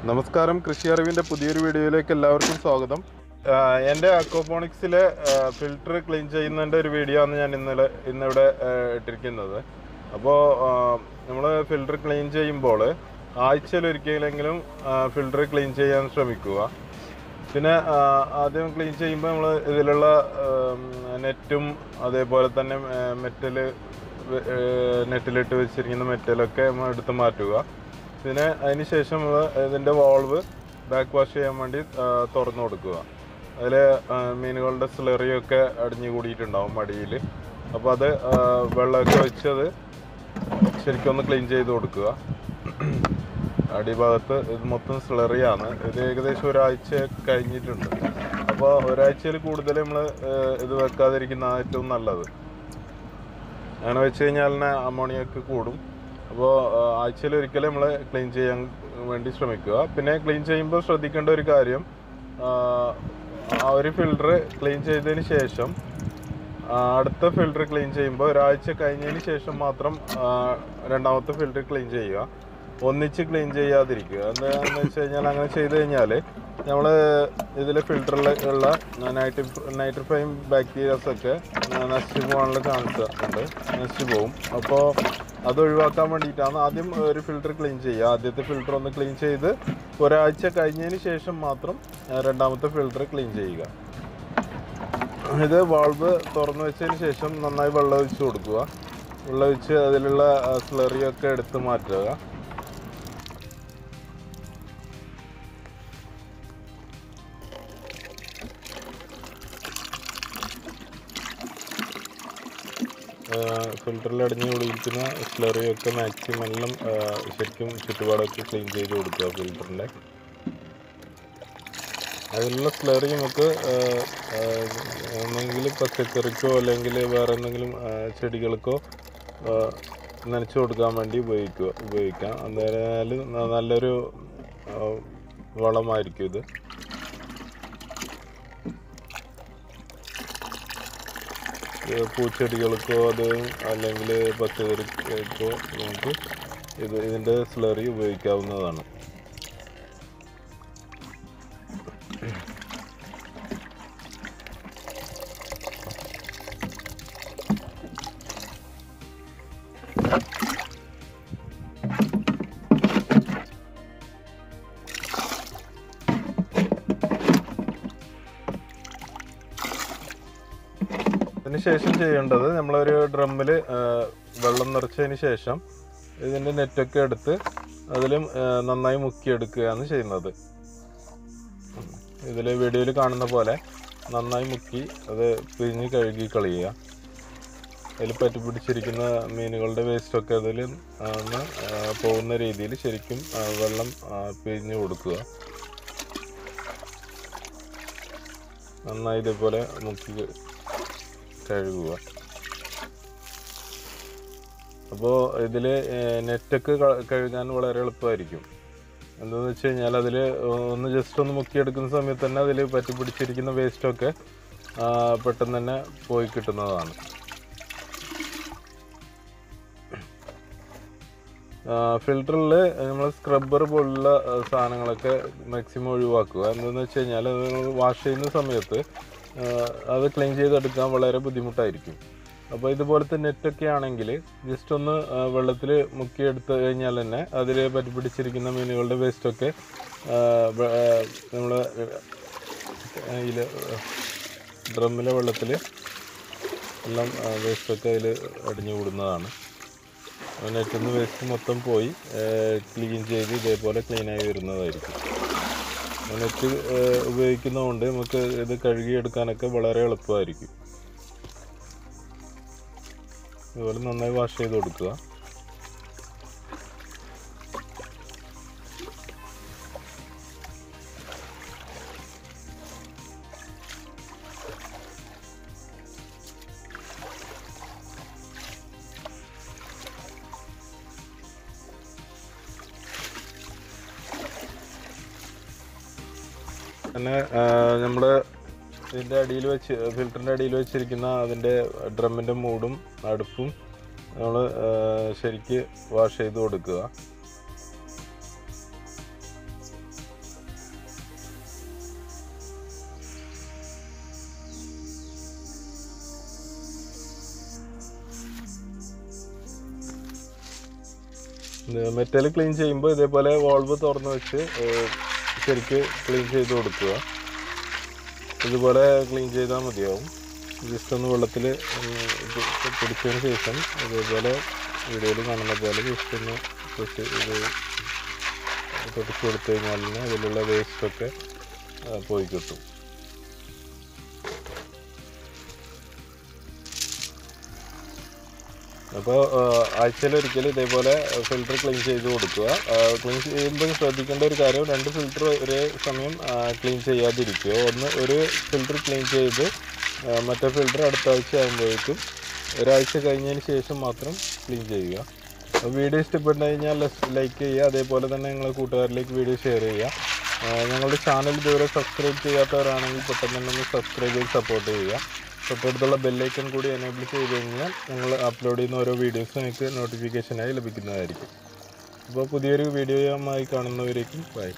നമസ്കാരം, കൃഷി അറിവിൻ്റെ പുതിയൊരു വീഡിയോയിലേക്ക് എല്ലാവർക്കും സ്വാഗതം. എൻ്റെ അക്വാപോണിക്സിലെ ഫിൽറ്റർ ക്ലീൻ ചെയ്യുന്നതിൻ്റെ ഒരു വീഡിയോ ആണ് ഞാൻ ഇന്നിവിടെ ഇട്ടിരിക്കുന്നത്. അപ്പോൾ നമ്മൾ ഫിൽറ്റർ ക്ലീൻ ചെയ്യുമ്പോൾ ആഴ്ചയിലൊരിക്കലെങ്കിലും ഫിൽറ്റർ ക്ലീൻ ചെയ്യാൻ ശ്രമിക്കുക. പിന്നെ ആദ്യം ക്ലീൻ ചെയ്യുമ്പോൾ നമ്മൾ ഇതിലുള്ള നെറ്റും അതേപോലെ തന്നെ നെറ്റിലിട്ട് വെച്ചിരിക്കുന്ന മെറ്റലൊക്കെ നമ്മൾ എടുത്ത് മാറ്റുക. പിന്നെ അതിന് ശേഷം നമ്മൾ ഇതിൻ്റെ വാൾവ് ബാക്ക് വാഷ് ചെയ്യാൻ വേണ്ടി തുറന്നു കൊടുക്കുക. അതിൽ മീനുകളുടെ സ്ലറിയൊക്കെ അടിഞ്ഞു കൂടിയിട്ടുണ്ടാവും മടിയിൽ. അപ്പോൾ അത് വെള്ളമൊക്കെ വെച്ച് അത് ശരിക്കും ഒന്ന് ക്ലീൻ ചെയ്ത് കൊടുക്കുക. അടിഭാഗത്ത് ഇത് മൊത്തം സ്ലറിയാണ്. ഇത് ഏകദേശം ഒരാഴ്ച കഴിഞ്ഞിട്ടുണ്ട്. അപ്പോൾ ഒരാഴ്ചയിൽ കൂടുതൽ നമ്മൾ ഇത് വെക്കാതിരിക്കുന്നതാണ് ഏറ്റവും നല്ലത്. അങ്ങനെ വെച്ച് കഴിഞ്ഞാൽ തന്നെ അമോണിയൊക്കെ കൂടും. അപ്പോൾ ആഴ്ചയിലൊരിക്കലും നമ്മൾ ക്ലീൻ ചെയ്യാൻ വേണ്ടി ശ്രമിക്കുക. പിന്നെ ക്ലീൻ ചെയ്യുമ്പോൾ ശ്രദ്ധിക്കേണ്ട ഒരു കാര്യം, ആ ഒരു ഫിൽറ്റർ ക്ലീൻ ചെയ്തതിന് ശേഷം അടുത്ത ഫിൽറ്റർ ക്ലീൻ ചെയ്യുമ്പോൾ ഒരാഴ്ച കഴിഞ്ഞതിന് ശേഷം മാത്രം രണ്ടാമത്തെ ഫിൽറ്റർ ക്ലീൻ ചെയ്യുക. ഒന്നിച്ച് ക്ലീൻ ചെയ്യാതിരിക്കുക. എന്താണെന്ന് വെച്ച് കഴിഞ്ഞാൽ അങ്ങനെ ചെയ്ത് കഴിഞ്ഞാൽ നമ്മൾ ഇതിൽ ഫിൽറ്ററിൽ ഉള്ള നൈട്രിഫൈങ് ബാക്ടീരിയാസൊക്കെ നശിച്ചു പോകാനുള്ള ചാൻസ് ഉണ്ട്, നശിച്ചു പോകും. അപ്പോൾ അത് ഒഴിവാക്കാൻ വേണ്ടിയിട്ടാണ് ആദ്യം ഒരു ഫിൽറ്റർ ക്ലീൻ ചെയ്യുക. ആദ്യത്തെ ഫിൽറ്റർ ഒന്ന് ക്ലീൻ ചെയ്ത് ഒരാഴ്ച കഴിഞ്ഞതിന് ശേഷം മാത്രം രണ്ടാമത്തെ ഫിൽറ്റർ ക്ലീൻ ചെയ്യുക. ഇത് വാൾവ് തുറന്നു വെച്ചതിന് ശേഷം നന്നായി വെള്ളം ഒഴിച്ച് കൊടുക്കുക. വെള്ളം ഒഴിച്ച് അതിലുള്ള സ്ലറിയൊക്കെ എടുത്ത് മാറ്റുക. ഫിൽറ്ററിൽ അടിഞ്ഞു കൂടിയിരിക്കുന്ന സ്ലറിയൊക്കെ മാക്സിമം എല്ലാം ശരിക്കും ചുറ്റുപാടൊക്കെ ക്ലീൻ ചെയ്ത് കൊടുക്കുക. ഫിൽറ്ററിൻ്റെ അതിലുള്ള സ്ലറി നമുക്ക് ഒന്നെങ്കിൽ പച്ചക്കറിക്കോ അല്ലെങ്കിൽ വേറെ എന്തെങ്കിലും ചെടികൾക്കോ നനച്ചു കൊടുക്കാൻ വേണ്ടി ഉപയോഗിക്കാം. എന്തായാലും നല്ലൊരു വളമായിരിക്കും ഇത്. പൂച്ചെടികൾക്കോ അത് അല്ലെങ്കിൽ പച്ചക്കറിക്കോ നമുക്ക് ഇതിൻ്റെ സ്ലറി ഉപയോഗിക്കാവുന്നതാണ്. അതിനുശേഷം ചെയ്യേണ്ടത്, നമ്മളൊരു ഡ്രമ്മിൽ വെള്ളം നിറച്ചതിന് ശേഷം ഇതിൻ്റെ നെറ്റൊക്കെ എടുത്ത് അതിലും നന്നായി മുക്കിയെടുക്കുകയാണ് ചെയ്യുന്നത്. ഇതിൽ വീഡിയോയിൽ കാണുന്ന പോലെ നന്നായി മുക്കി അത് പിഴിഞ്ഞ് കഴുകി കളയുക. അതിൽ പറ്റിപ്പിടിച്ചിരിക്കുന്ന മീനുകളുടെ വേസ്റ്റൊക്കെ അതിൽ പോകുന്ന രീതിയിൽ ശരിക്കും വെള്ളം പിഴിഞ്ഞ് കൊടുക്കുക. നന്നായി ഇതേപോലെ മുക്കി കഴുകുക. അപ്പോൾ ഇതിൽ നെറ്റൊക്കെ കഴുകാൻ വളരെ എളുപ്പമായിരിക്കും. എന്താണെന്ന് വെച്ച് കഴിഞ്ഞാൽ അതിൽ ജസ്റ്റ് ഒന്ന് മുക്കിയെടുക്കുന്ന സമയത്ത് തന്നെ അതിൽ പറ്റിപ്പിടിച്ചിരിക്കുന്ന വേസ്റ്റൊക്കെ പെട്ടെന്ന് തന്നെ പോയി കിട്ടുന്നതാണ്. ഫിൽറ്ററിൽ നമ്മൾ സ്ക്രബ്ബർ പോലുള്ള സാധനങ്ങളൊക്കെ മാക്സിമം ഒഴിവാക്കുക. എന്താണെന്ന് വെച്ച് കഴിഞ്ഞാൽ വാഷ് ചെയ്യുന്ന സമയത്ത് അത് ക്ലീൻ ചെയ്തെടുക്കാൻ വളരെ ബുദ്ധിമുട്ടായിരിക്കും. അപ്പോൾ ഇതുപോലത്തെ നെറ്റൊക്കെ ആണെങ്കിൽ ജസ്റ്റ് ഒന്ന് വെള്ളത്തിൽ മുക്കിയെടുത്ത് കഴിഞ്ഞാൽ തന്നെ അതിൽ പറ്റിപ്പിടിച്ചിരിക്കുന്ന മീനുകളുടെ വേസ്റ്റൊക്കെ നമ്മൾ ഇതിൽ ഡ്രമ്മിലെ വെള്ളത്തിൽ എല്ലാം വേസ്റ്റൊക്കെ അതിൽ അടിഞ്ഞു കൂടുന്നതാണ്. നെറ്റിൽ നിന്ന് വേസ്റ്റ് മൊത്തം പോയി ക്ലീൻ ചെയ്ത് ഇതേപോലെ ക്ലീനായി വരുന്നതായിരിക്കും. നെറ്റ് ഉപയോഗിക്കുന്നതുകൊണ്ട് നമുക്ക് ഇത് കഴുകിയെടുക്കാനൊക്കെ വളരെ എളുപ്പമായിരിക്കും. ഇതുപോലെ നന്നായി വാഷ് ചെയ്ത് കൊടുക്കുക. പിന്നെ നമ്മുടെ ഇതിൻ്റെ അടിയിൽ ഫിൽറ്ററിൻ്റെ അടിയിൽ വെച്ചിരിക്കുന്ന അതിൻ്റെ ഡ്രമ്മിൻ്റെ മൂടും അടുപ്പും നമ്മൾ ശരിക്ക് വാഷ് ചെയ്ത് കൊടുക്കുക. മെറ്റൽ ക്ലീൻ ചെയ്യുമ്പോൾ ഇതേപോലെ വാൾവ് തുറന്ന് വെച്ച് ശരിക്ക് ക്ലീൻ ചെയ്ത് കൊടുക്കുക. ഇതുപോലെ ക്ലീൻ ചെയ്താൽ മതിയാവും. ജസ്റ്റ് ഒന്ന് വെള്ളത്തിൽ പിടിച്ചതിന് ശേഷം ഇതേപോലെ വീഡിയോയിൽ കാണുന്ന പോലെ ജസ്റ്റ് ഒന്ന് തുടച്ച് കൊടുത്തു കഴിഞ്ഞാൽ അതിലുള്ള വേസ്റ്റൊക്കെ പോയി കിട്ടും. അപ്പോൾ ആഴ്ചയിലൊരിക്കൽ ഇതേപോലെ ഫിൽറ്റർ ക്ലീൻ ചെയ്ത് കൊടുക്കുക. ക്ലീൻ ചെയ്യുമ്പോൾ ശ്രദ്ധിക്കേണ്ട ഒരു കാര്യം, 2 ഫിൽറ്റർ ഒരേ സമയം ക്ലീൻ ചെയ്യാതിരിക്കുക. ഒരു ഫിൽറ്റർ ക്ലീൻ ചെയ്ത് മറ്റേ ഫിൽറ്റർ അടുത്ത ആഴ്ച ആകുമ്പോഴേക്കും ഒരാഴ്ച കഴിഞ്ഞതിന് ശേഷം മാത്രം ക്ലീൻ ചെയ്യുക. വീഡിയോ ഇഷ്ടപ്പെട്ടു കഴിഞ്ഞാൽ ലൈക്ക് ചെയ്യുക. അതേപോലെ തന്നെ നിങ്ങളുടെ കൂട്ടുകാരിലേക്ക് വീഡിയോ ഷെയർ ചെയ്യുക. ഞങ്ങളുടെ ചാനൽ ഇതുവരെ സബ്സ്ക്രൈബ് ചെയ്യാത്തവരാണെങ്കിൽ പെട്ടെന്ന് തന്നെ ഒന്ന് സബ്സ്ക്രൈബ് ചെയ്ത് സപ്പോർട്ട് ചെയ്യുക. തൊട്ടടുത്തുള്ള ബെല്ലൈക്കൺ കൂടി എനേബിൾ ചെയ്ത് കഴിഞ്ഞാൽ ഞങ്ങൾ അപ്ലോഡ് ചെയ്യുന്ന ഓരോ വീഡിയോസും നിങ്ങൾക്ക് നോട്ടിഫിക്കേഷനായി ലഭിക്കുന്നതായിരിക്കും. അപ്പോൾ പുതിയൊരു വീഡിയോയുമായി കാണുന്നവരേക്കും ബൈ.